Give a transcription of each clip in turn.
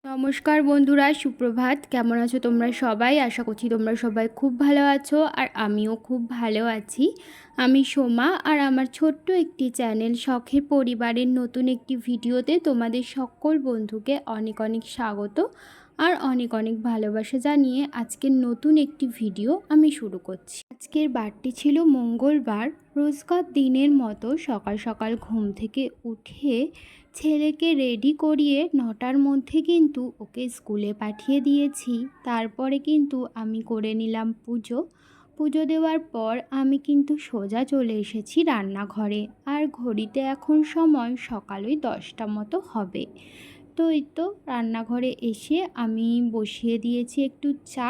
নমস্কার বন্ধুরা, সুপ্রভাত। কেমন আছো তোমরা সবাই? আশা করছি তোমরা সবাই খুব ভালো আছো, আর আমিও খুব ভালো আছি। আমি সোমা, আর আমার ছোট্ট একটি চ্যানেল শখের পরিবারের নতুন একটি ভিডিওতে তোমাদের সকল বন্ধুকে অনেক অনেক স্বাগত আর অনেক অনেক ভালোবাসা জানিয়ে আজকের নতুন একটি ভিডিও আমি শুরু করছি। আজকের বারটি ছিল মঙ্গলবার। রোজকার দিনের মতো সকাল সকাল ঘুম থেকে উঠে ছেলেকে রেডি করিয়ে 9টার মধ্যে কিন্তু ওকে স্কুলে পাঠিয়ে দিয়েছি। তারপরে কিন্তু আমি করে নিলাম পুজো। পুজো দেওয়ার পর আমি কিন্তু সোজা চলে এসেছি রান্নাঘরে, আর ঘড়িতে এখন সময় সকাল ওই 10টা মতো হবে। তো এই তো রান্নাঘরে এসে আমি বসিয়ে দিয়েছি একটু চা।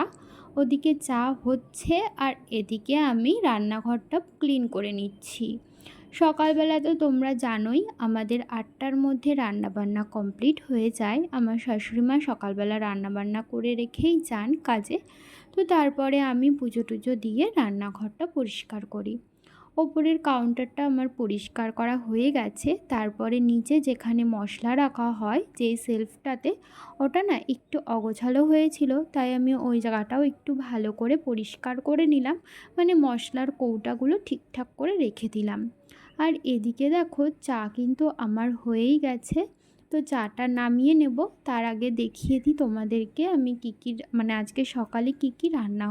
ওদিকে চা হচ্ছে আর এদিকে আমি রান্নাঘরটা ক্লিন করে নিচ্ছি। সকালবেলা তো তোমরা জানোই আমাদের 8টার মধ্যে রান্নাবান্না কমপ্লিট হয়ে যায়। আমার শাশুড়িমা সকালবেলা রান্নাবান্না করে রেখেই যান কাজে। তো তারপরে আমি পুজো টুজো দিয়ে রান্নাঘরটা পরিষ্কার করি। ওপরের কাউন্টারটা আমার পরিষ্কার করা হয়ে গেছে। তারপরে নিচে যেখানে মশলা রাখা হয় যেই সেলফটাতে, ওটা না একটু অগোছালো হয়েছিল, তাই আমি ওই জায়গাটাও একটু ভালো করে পরিষ্কার করে নিলাম। মানে মশলার কৌটাগুলো ঠিকঠাক করে রেখে দিলাম। আর এদিকে দেখো চা কিন্তু আমার হয়েই গেছে। তো চাটা নামিয়ে নেব, তার আগে দেখিয়ে দিই তোমাদেরকে আমি কী কী মানে আজকে সকালে কী কী রান্না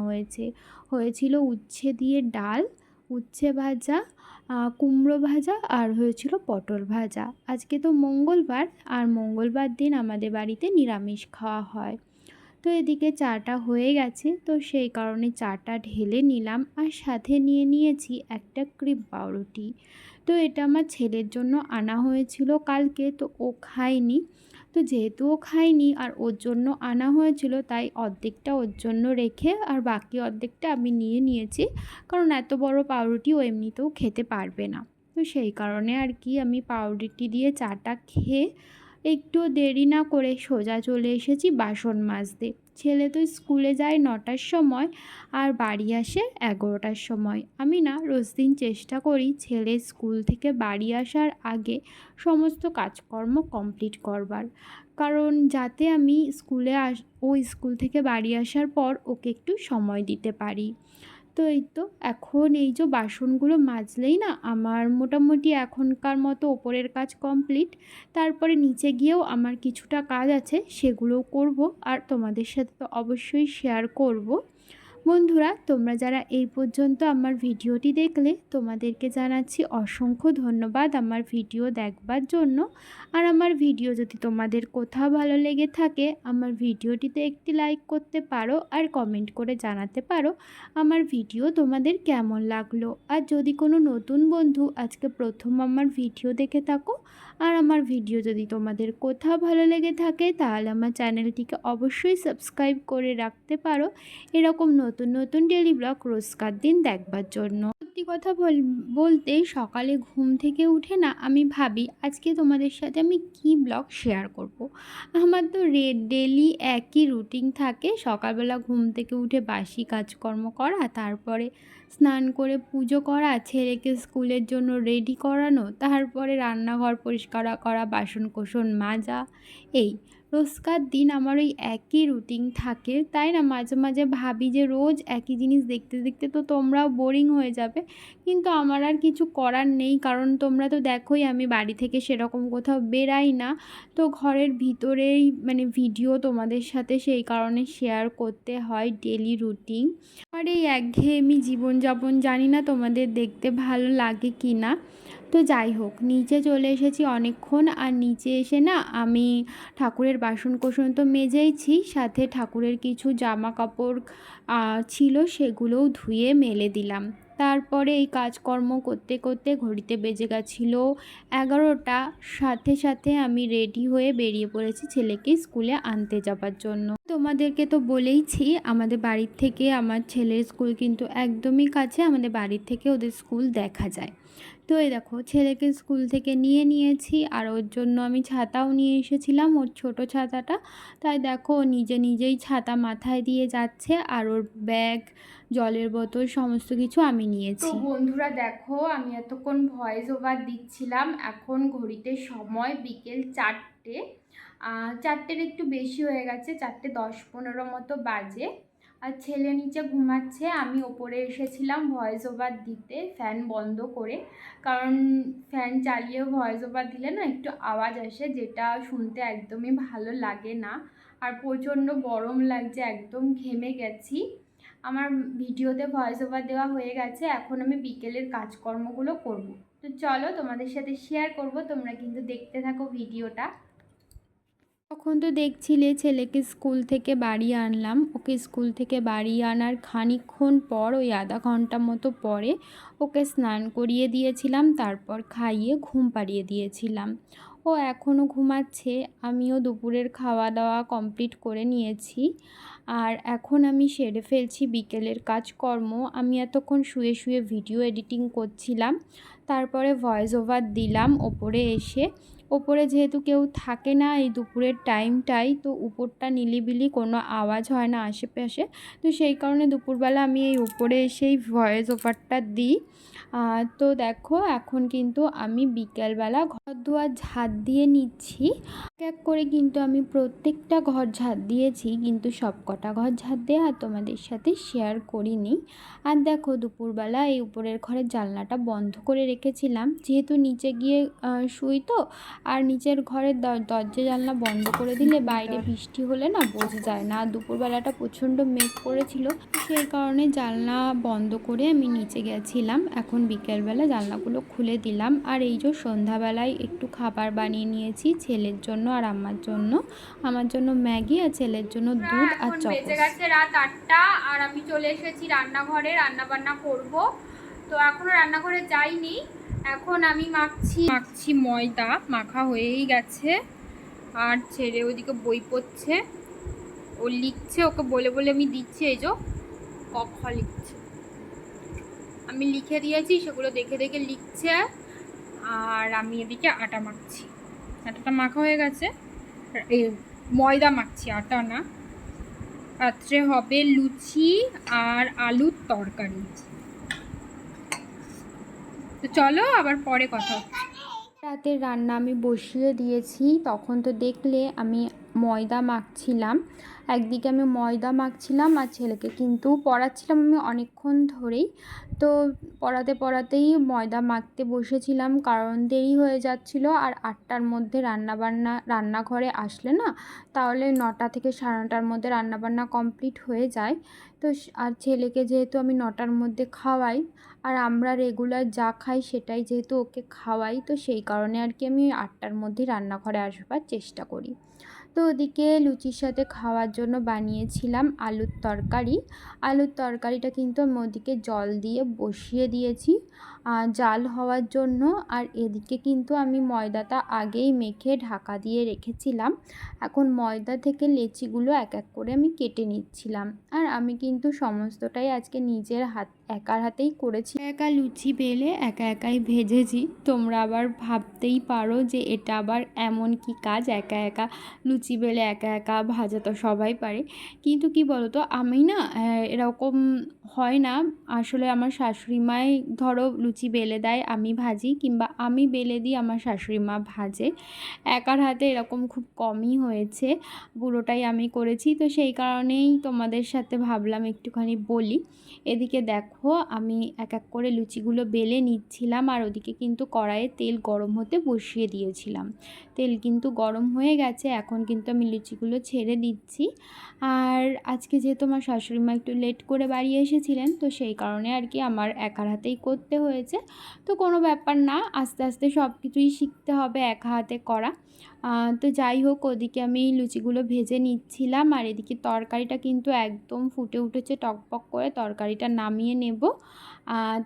হয়েছিল উচ্ছে দিয়ে ডাল, উচ্ছে ভাজা, কুমড়ো ভাজা, আর হয়েছিল পটল ভাজা। আজকে তো মঙ্গলবার, আর মঙ্গলবার দিন আমাদের বাড়িতে নিরামিষ খাওয়া হয়। তো এদিকে চাটা হয়ে গেছে, তো সেই কারণে চাটা ঢেলে নিলাম, আর সাথে নিয়ে নিয়েছি একটা ক্রিম পাউরুটি। তো এটা আমার ছেলের জন্য আনা হয়েছিল কালকে, তো ও খায়নি। তো যেহেতু ও খায়নি আর ওর জন্য আনা হয়েছিল, তাই অর্ধেকটা ওর জন্য রেখে আর বাকি অর্ধেকটা আমি নিয়ে নিয়েছি, কারণ এত বড় পাউরুটি ও এমনিতেও খেতে পারবে না। তো সেই কারণে আর কি আমি পাউরুটি দিয়ে চাটা খেয়ে একটু দেরি না করে সোজা চলে এসেছি বাসন মাজতে। ছেলে তো স্কুলে যায় 9টার সময়, আর বাড়ি আসে 11টার সময়। আমি না রোজ দিন চেষ্টা করি ছেলে স্কুল থেকে বাড়ি আসার আগে সমস্ত কাজকর্ম কমপ্লিট করবার, কারণ যাতে আমি ও স্কুল থেকে বাড়ি আসার পর ওকে একটু সময় দিতে পারি। তো এই তো এখন এই যে বাসনগুলো মাজলেই না আমার মোটামুটি এখনকার মতো ওপরের কাজ কমপ্লিট। তারপরে নিচে গিয়েও আমার কিছুটা কাজ আছে, সেগুলোও করব, আর তোমাদের সাথে তো অবশ্যই শেয়ার করব। বন্ধুরা, তোমরা যারা এই পর্যন্ত আমার ভিডিওটি দেখলে তোমাদেরকে জানাচ্ছি অসংখ্য ধন্যবাদ আমার ভিডিও দেখবার জন্য। আর আমার ভিডিও যদি তোমাদের কোথাও ভালো লেগে থাকে, আমার ভিডিওটিতে একটি লাইক করতে পারো, আর কমেন্ট করে জানাতে পারো আমার ভিডিও তোমাদের কেমন লাগলো। আর যদি কোনো নতুন বন্ধু আজকে প্রথম আমার ভিডিও দেখে থাকো, আর আমার ভিডিও যদি তোমাদের কোথাও ভালো লেগে থাকে, তাহলে আমার চ্যানেলটিকে অবশ্যই সাবস্ক্রাইব করে রাখতে পারো এরকম নতুন নতুন ডেলি ব্লগ রোজকার দিন দেখবার জন্য। সত্যি কথা বলতে সকালে ঘুম থেকে উঠে না আমি ভাবি আজকে তোমাদের সাথে আমি কি ব্লগ শেয়ার করব। আমার তো ডেলি একই রুটিন থাকে, সকালবেলা ঘুম থেকে উঠে বাসি কাজকর্ম করা, তারপরে স্নান করে পুজো করা, ছেলেকে স্কুলের জন্য রেডি করানো, তারপরে রান্নাঘর পরিষ্কার করা, বাসন কোসন মাজা। এই রোজকার দিন আমার ওই একই রুটিন থাকে, তাই না মাঝে মাঝে ভাবি যে রোজ একই জিনিস দেখতে দেখতে তো তোমরাও বোরিং হয়ে যাবে। কিন্তু আমার আর কিছু করার নেই, কারণ তোমরা তো দেখোই আমি বাড়ি থেকে সেরকম কোথাও বেরাই না। তো ঘরের ভিতরেই মানে ভিডিও তোমাদের সাথে সেই কারণে শেয়ার করতে হয় ডেলি রুটিন। আর এই একঘেয়েমি জীবনযাপন জানি না তোমাদের দেখতে ভালো লাগে কি না। তো যাই হোক, নিচে চলে এসেছি অনেকক্ষণ, আর নিচে এসে না আমি ঠাকুরের বাসন কোসন তো মেজেইছি, সাথে ঠাকুরের কিছু জামা কাপড় ছিল সেগুলোও ধুয়ে মেলে দিলাম। তারপরে এই কাজকর্ম করতে করতে ঘড়িতে বেজে গেছিলো 11টা। সাথে সাথে আমি রেডি হয়ে বেরিয়ে পড়েছি ছেলেকে স্কুলে আনতে যাবার জন্য। তোমাদেরকে তো বলেইছি আমাদের বাড়ির থেকে আমার ছেলের স্কুল কিন্তু একদমই কাছে, আমাদের বাড়ির থেকে ওদের স্কুল দেখা যায়। তো এই দেখো ছেলেকে স্কুল থেকে নিয়েছি, আর ওর জন্য আমি ছাতাও নিয়ে এসেছিলাম, ওর ছোট ছাতাটা। তাই দেখো ও নিজে নিজেই ছাতা মাথায় দিয়ে যাচ্ছে, আর ওর ব্যাগ, জলের বোতল সমস্ত কিছু আমি নিয়েছি। তো বন্ধুরা দেখো আমি এতক্ষণ ভয়েস ওভার দিচ্ছিলাম, এখন ঘড়িতে সময় বিকেল 4টে। 4টের একটু বেশি হয়ে গেছে, 4:10-15 মতো বাজে। আর ছেলে নিচে ঘুমাচ্ছে, আমি ওপরে এসেছিলাম ভয়েস ওভার দিতে ফ্যান বন্ধ করে, কারণ ফ্যান চালিয়েও ভয়েস ওভার দিলে না একটু আওয়াজ আসে, যেটা শুনতে একদমই ভালো লাগে না। আর প্রচণ্ড গরম লাগছে, একদম ঘেমে গেছি। আমার ভিডিওতে ভয়েস ওভার দেওয়া হয়ে গেছে, এখন আমি বিকেলের কাজকর্মগুলো করব। তো চলো তোমাদের সাথে শেয়ার করব, তোমরা কিন্তু দেখতে থাকো ভিডিওটা। তখন তো দেখছিলে ছেলেকে স্কুল থেকে বাড়ি আনলাম, ওকে স্কুল থেকে বাড়ি আনার খানিকক্ষণ পর, ওই আধা ঘন্টা মতো পরে ওকে স্নান করিয়ে দিয়েছিলাম, তারপর খাইয়ে ঘুম পাড়িয়ে দিয়েছিলাম। ও এখনও ঘুমাচ্ছে। আমিও দুপুরের খাওয়া দাওয়া কমপ্লিট করে নিয়েছি, আর এখন আমি সেরে ফেলছি বিকেলের কাজকর্ম। আমি এতক্ষণ শুয়ে শুয়ে ভিডিও এডিটিং করছিলাম, তারপরে ভয়েস ওভার দিলাম ওপরে এসে। ওপরে যেহেতু কেউ থাকে না এই দুপুরের টাইমটাই, তো উপরটা নিলিবিলি, কোনো আওয়াজ হয় না আশেপাশে, তো সেই কারণে দুপুরবেলা আমি এই উপরে এসেই ভয়েস ওভারটা দিই। তো দেখো এখন কিন্তু আমি বিকেলবেলা ঘর দুয়ার ঝাড় দিয়ে নিচ্ছি। এক এক করে কিন্তু আমি প্রত্যেকটা ঘর ঝাড় দিয়েছি, কিন্তু সব কটা ঘর ঝাড় দেওয়া তোমাদের সাথে শেয়ার করিনি। আর দেখো দুপুরবেলা এই উপরের ঘরের জানলাটা বন্ধ করে রেখেছিলাম, যেহেতু নিচে গিয়ে শুই তো, আর নিচের ঘরের দরজা জানলা বন্ধ করে দিলে বাইরে বৃষ্টি হলে না বোঝা যায় না। আর দুপুরবেলাটা প্রচণ্ড মেঘ করেছিল, সেই কারণে জানলা বন্ধ করে আমি নিচে গেছিলাম। এখন বিকেলবেলা জানলাগুলো খুলে দিলাম। আর এই যে সন্ধ্যাবেলায় একটু খাবার বানিয়ে নিয়েছি ছেলের জন্য আর আমার জন্য। আমার জন্য ম্যাগি আর ছেলের জন্য দুধ আর চকোস। বেজে গেছে রাত 8টা, আর আমি চলে এসেছি রান্নাঘরে, রান্নাবান্না করব। তো এখনও রান্নাঘরে যাইনি, এখন আমি মাখছি ময়দা, মাখা হয়েই গেছে। আর ছেলে ওইদিকে বই পড়ছে, ও লিখছে, ওকে বলে বলে আমি দিচ্ছি। এই যে ক খ লিখছে, আমি লিখে দিয়েছি, সেগুলো দেখে দেখে লিখছে। আর আমি এদিকে আটা মাখছি, আটাটা মাখা হয়ে গেছে, এই ময়দা মাখছি, আটা না। রাত্রে হবে লুচি আর আলুর তরকারি। তো চলো আবার পরে কথা হচ্ছে। রাতের রান্না আমি বসিয়ে দিয়েছি, তখন তো দেখলে আমি ময়দা মাখছিলাম। একদিকে আমি ময়দা মাখছিলাম আর ছেলেকে কিন্তু পড়াচ্ছিলাম আমি অনেকক্ষণ ধরেই। তো পড়াতে পড়াতেই ময়দা মাখতে বসেছিলাম, কারণ দেরি হয়ে যাচ্ছিলো। আর 8টার মধ্যে রান্নাঘরে আসলে না, তাহলে 9টা থেকে 9:30টার মধ্যে রান্নাবান্না কমপ্লিট হয়ে যায়। তো আর ছেলেকে যেহেতু আমি 9টার মধ্যে খাওয়াই, আর আমরা রেগুলার যা খাই সেটাই যেহেতু ওকে খাওয়াই, তো সেই কারণে আর কি আমি 8টার মধ্যেই রান্নাঘরে আসবার চেষ্টা করি। তো ওদিকে লুচির সাথে খাওয়ার জন্য বানিয়েছিলাম আলুর তরকারি। আলুর তরকারিটা কিন্তু আমি ওদিকে জল দিয়ে বসিয়ে দিয়েছি জাল হওয়ার জন্য। আর এদিকে কিন্তু আমি ময়দাটা আগেই মেখে ঢাকা দিয়ে রেখেছিলাম। এখন ময়দা থেকে লেচিগুলো এক এক করে আমি কেটে নিচ্ছিলাম। আর আমি কিন্তু সমস্তটাই আজকে নিজের একার হাতেই করেছি, একা লুচি বেলে একা একাই ভেজেছি। তোমরা আবার ভাবতেই পারো যে এটা আবার এমন কি কাজ, একা একা লুচি বেলে একা একা ভাজা তো সবাই পারে। কিন্তু কি বলো তো, আমি না এরকম হয় না। আসলে আমার শাশুড়ি মাই ধরো লুচি বেলে দেয়, আমি ভাজি, কিংবা আমি বেলে দিই, আমার শাশুড়ি মা ভাজে। একার হাতে এরকম খুব কমই হয়েছে, পুরোটাই আমি করেছি। তো সেই কারণেই তোমাদের সাথে ভাবলাম একটুখানি বলি। এদিকে দেখো আমি এক এক করে লুচিগুলো বেলে নিচ্ছিলাম, আর ওদিকে কিন্তু কড়াইয়ে তেল গরম হতে বসিয়ে দিয়েছিলাম। তেল কিন্তু গরম হয়ে গেছে, এখন কিন্তু আমি লুচিগুলো ছেড়ে দিচ্ছি। আর আজকে যেহেতু আমার শাশুড়ি মা একটু লেট করে বাড়ি এসেছিলেন, তো সেই কারণে আর কি আমার একার হাতেই করতে হয়েছে। তো কোনো ব্যাপার না, আস্তে আস্তে সব কিছুই শিখতে হবে একা হাতে করা। তো যাই হোক, ওদিকে আমি লুচিগুলো ভেজে নিচ্ছিলাম, আর এদিকে তরকারিটা কিন্তু একদম ফুটে উঠেছে টকবক করে, তরকারিটা নামিয়ে নেব।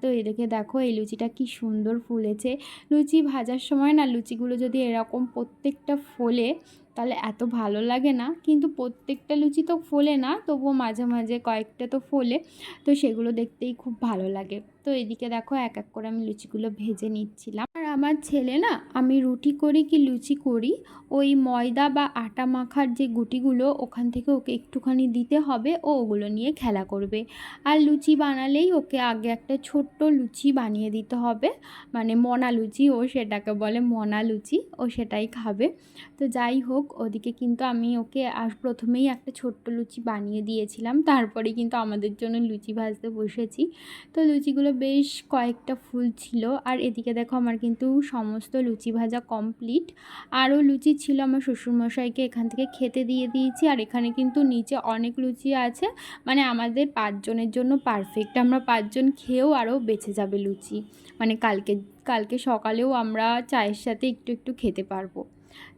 তো এদিকে দেখো এই লুচিটা কি সুন্দর ফুলেছে। লুচি ভাজার সময় না লুচিগুলো যদি এরকম প্রত্যেকটা ফোলে তাহলে এত ভালো লাগে না, কিন্তু প্রত্যেকটা লুচি তো ফোলে না, তবুও মাঝে মাঝে কয়েকটা তো ফোলে, তো সেগুলো দেখতেই খুব ভালো লাগে। তো এদিকে দেখো এক এক করে আমি লুচিগুলো ভেজে নিচ্ছিলাম। আর আমার ছেলে না, আমি রুটি করি কি লুচি করি, ওই ময়দা বা আটা মাখার যে গুটিগুলো ওখান থেকে ওকে একটুখানি দিতে হবে, ও ওগুলো নিয়ে খেলা করবে। আর লুচি বানালেই ওকে আগে একটা ছোট্ট লুচি বানিয়ে দিতে হবে, মানে মোনা লুচি, ও সেটাকে বলে মোনা লুচি, ও সেটাই খাবে। তো যাই হোক, ওদিকে কিন্তু আমি ওকে প্রথমেই একটা ছোট্ট লুচি বানিয়ে দিয়েছিলাম, তারপরে কিন্তু আমাদের জন্য লুচি ভাজতে বসেছি। তো লুচিগুলো বেশ কয়েকটা ফুল ছিল। আর এদিকে দেখো আমার কিন্তু সমস্ত লুচি ভাজা কমপ্লিট। আরও লুচি ছিল, আমার শ্বশুরমশাইকে এখান থেকে খেতে দিয়ে দিয়েছি। আর এখানে কিন্তু নিচে অনেক লুচি আছে, মানে আমাদের 5 জনের জন্য পারফেক্ট। আমরা 5 জন খেয়েও আরও বেঁচে যাবে লুচি, মানে কালকে কালকে সকালেও আমরা চায়ের সাথে একটু একটু খেতে পারবো।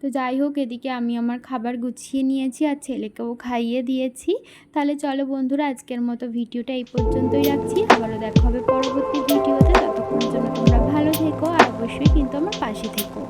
তো যাই হোক, এদিকে আমি আমার খাবার গুছিয়ে নিয়েছি আর ছেলেকেও খাইয়ে দিয়েছি। তাহলে চলো বন্ধুরা, আজকের মতো ভিডিওটা এই পর্যন্তই রাখছি। আবারও দেখা হবে পরবর্তী ভিডিওতে। ততক্ষণের জন্য তোমরা ভালো থেকো আর অবশ্যই কিন্তু আমার পাশে থেকো।